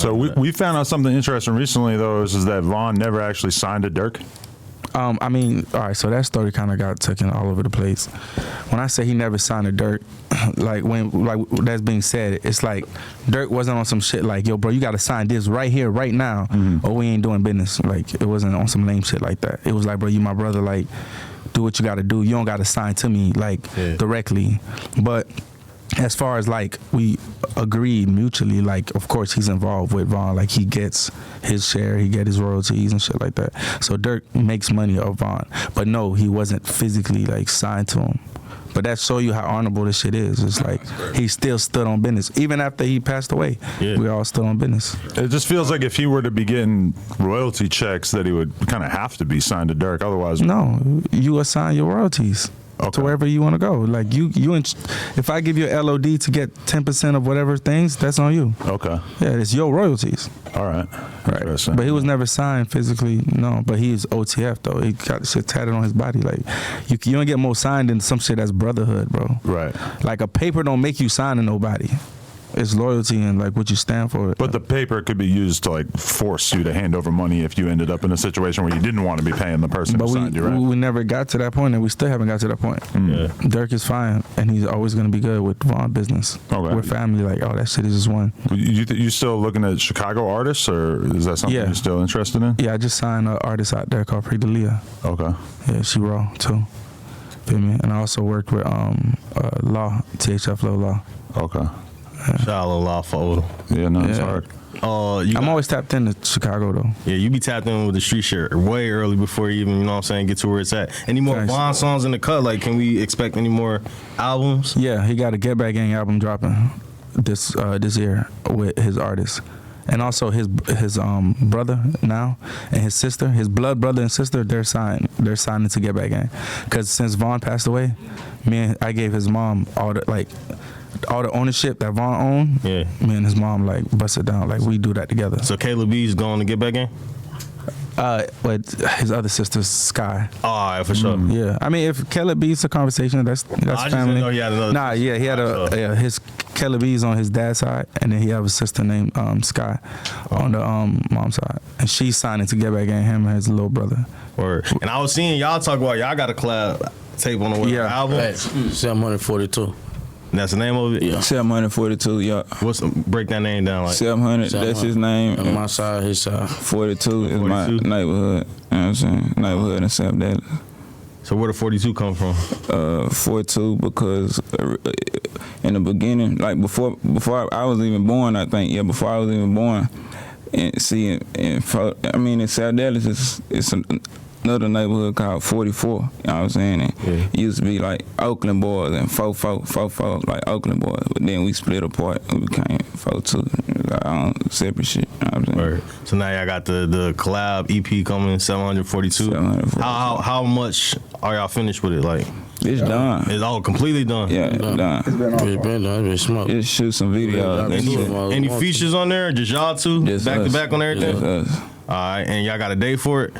So we found out something interesting recently, though, is that Vaughn never actually signed to Durk. I mean, all right, so that story kind of got taken all over the place. When I say he never signed to Durk, like that's being said, it's like Durk wasn't on some shit like, yo, bro, you got to sign this right here, right now, or we ain't doing business. Like, it wasn't on some lame shit like that. It was like, bro, you my brother, like, do what you got to do. You don't got to sign to me, like, directly. But as far as like we agreed mutually, like of course he's involved with Vaughn, like he gets his share, he get his royalties and shit like that. So Durk makes money off Vaughn, but no, he wasn't physically like signed to him. But that show you how honorable this shit is. It's like he still stood on business even after he passed away. We all stood on business. It just feels like if he were to be getting royalty checks, that he would kind of have to be signed to Durk. Otherwise, no, you assign your royalties. To wherever you want to go. Like if I give you an LOD to get 10% of whatever things, that's on you. Okay. Yeah, it's your royalties. All right. Right. But he was never signed physically, no. But he is OTF though. He got the shit tatted on his body. Like you don't get more signed than some shit that's brotherhood, bro. Right. Like a paper don't make you sign to nobody. It's loyalty and like what you stand for. But the paper could be used to like force you to hand over money if you ended up in a situation where you didn't want to be paying the person who signed you, right? We never got to that point, and we still haven't got to that point. Yeah. Durk is fine, and he's always going to be good with Vaughn business. Okay. We're family. Like, oh, that shit is just one. You still looking at Chicago artists, or is that something you're still interested in? Yeah, I just signed an artist out there called Pretty Leah. Okay. Yeah, she raw too. Feel me? And I also worked with Law, THF Law. Okay. Shout out Law for Yeah, no, it's hard. I'm always tapped into Chicago though. Yeah, you be tapped in with the street shirt way early before you even, you know what I'm saying, get to where it's at. Any more Vaughn songs in the cut? Like, can we expect any more albums? Yeah, he got a Get Back Gang album dropping this year with his artists. And also his brother now and his sister, his blood brother and sister, they're signing to Get Back Gang. Cause since Vaughn passed away, I gave his mom all the ownership that Vaughn owned. Yeah. Me and his mom like bust it down. Like we do that together. So Caleb B's going to Get Back In? But his other sister's Sky. Oh, all right, for sure. Yeah, I mean, if Caleb B's a conversation, that's family. I just didn't know he had another. Nah, yeah, he had his Caleb B's on his dad's side, and then he have a sister named Sky on the mom's side, and she's signing to Get Back In. Him and his little brother. Word. And I was seeing y'all talk about y'all got a collab tape on the way album. That's 742. That's the name of it? Yeah. 742, yeah. Break that name down like? 700, that's his name. On my side, his side. 42 is my neighborhood. You know what I'm saying? Neighborhood in South Dallas. So where the 42 come from? 42 because in the beginning, like before I was even born, I think, before I was even born, and see, in South Dallas, it's another neighborhood called 44, you know what I'm saying? And it used to be like Oakland boys and 44, like Oakland boys. But then we split apart and became 42, like our own separate shit, you know what I'm saying? Word. So now y'all got the collab EP coming, 742. 742. How much are y'all finished with it? Like, it's done. It's all completely done. Yeah, it's done. It's been done. It's been smoked. Just shoot some videos. Any features on there? Just y'all two? Back to back on everything? Just us. All right, and y'all got a date for it?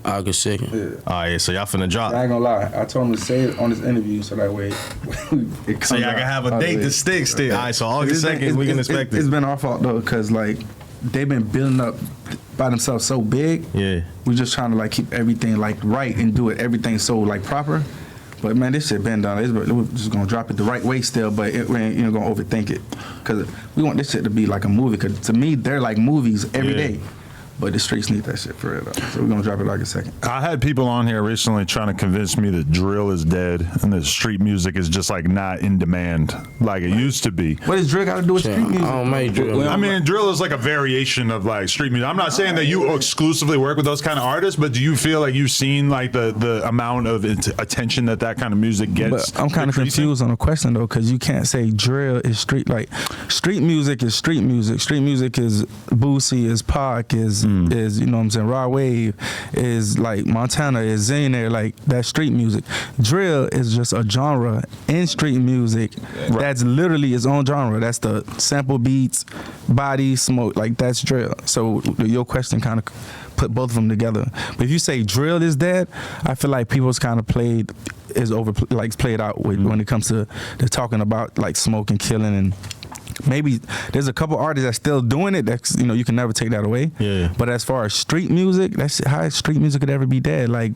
August 2nd. Yeah. All right, so y'all finna drop. I ain't gonna lie. I told him to say it on this interview so that way so y'all can have a date to stick. All right, so August 2nd, we can expect it. It's been our fault though, because like they've been building up by themselves so big. Yeah. We just trying to like keep everything like right and do everything so like proper. But man, this shit been done. We're just gonna drop it the right way still, but we ain't gonna overthink it. Cause we want this shit to be like a movie. Cause to me, they're like movies every day. But the streets need that shit for real, though. So we're going to drop it like a second. I had people on here recently trying to convince me that drill is dead and that street music is just like not in demand like it used to be. What does drill got to do with street music? I don't make drill. I mean, drill is like a variation of like street music. I'm not saying that you exclusively work with those kind of artists, but do you feel like you've seen like the amount of attention that kind of music gets? But I'm kind of confused on the question, though, because you can't say drill is street. Like, street music is street music. Street music is Boosie, is Pac, is you know what I'm saying, Raw Wave, is like Montana, is Zayn, like that's street music. Drill is just a genre in street music that's literally its own genre. That's the sample beats, body, smoke, like that's drill. So your question kind of put both of them together. But if you say drill is dead, I feel like people's kind of played out with when it comes to they're talking about like smoke and killing and maybe there's a couple artists that's still doing it. That's you can never take that away. Yeah. But as far as street music, that's how street music could ever be dead. Like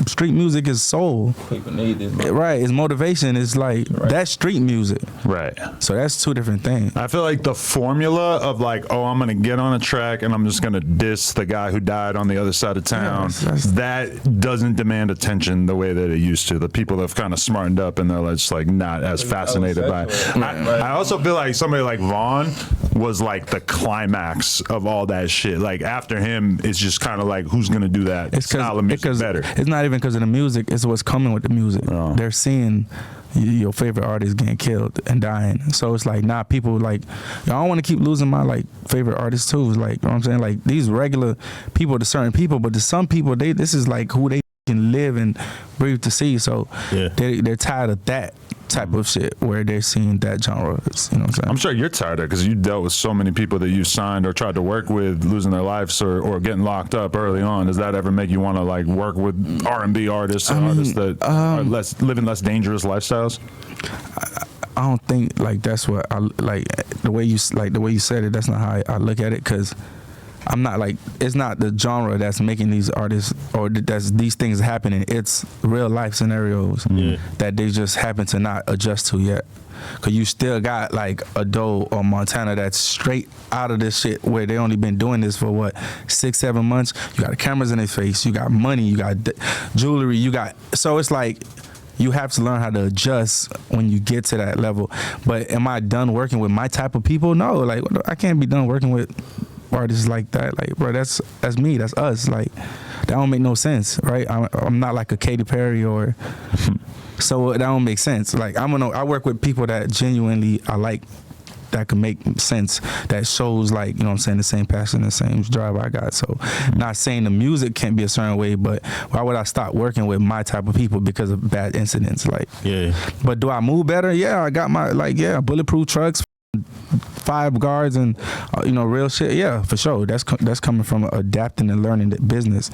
street music is soul. People need this. Right. It's motivation. It's like that's street music. Right. So that's two different things. I feel like the formula of like, oh, I'm gonna get on a track and I'm just gonna diss the guy who died on the other side of town. That doesn't demand attention the way that it used to. The people have kind of smartened up and they're just like not as fascinated by it. I also feel like somebody like Vaughn was like the climax of all that shit. Like after him, it's just kind of like who's gonna do that style of music better? It's not even because of the music. It's what's coming with the music. Oh. They're seeing your favorite artist getting killed and dying. So it's like, nah, people like, I don't want to keep losing my like favorite artists too. It's like, you know what I'm saying? Like these regular people to certain people, but to some people, this is like who they can live and breathe to see. So they're tired of that type of shit where they're seeing that genre. You know what I'm saying? I'm sure you're tired of it because you dealt with so many people that you signed or tried to work with losing their lives or getting locked up early on. Does that ever make you want to like work with R&B artists or artists that are living less dangerous lifestyles? I don't think like that's what I like the way you said it. That's not how I look at it because I'm not like it's not the genre that's making these artists or that's these things happening. It's real life scenarios that they just happen to not adjust to yet. Cause you still got like a Doe or Montana that's straight out of this shit where they only been doing this for what 6-7 months. You got cameras in their face. You got money. You got jewelry. You got so it's like. You have to learn how to adjust when you get to that level. But am I done working with my type of people? No, like I can't be done working with artists like that. Like, bro, that's me, that's us. Like, that don't make no sense, right? I'm not like a Katy Perry or, so that don't make sense. Like, I work with people that genuinely I like, that can make sense, that shows like, you know what I'm saying, the same passion, the same drive I got. So not saying the music can't be a certain way, but why would I stop working with my type of people because of bad incidents? Like, but do I move better? Yeah, I got my, bulletproof trucks, 5 guards and, real shit. Yeah, for sure. That's coming from adapting and learning the business.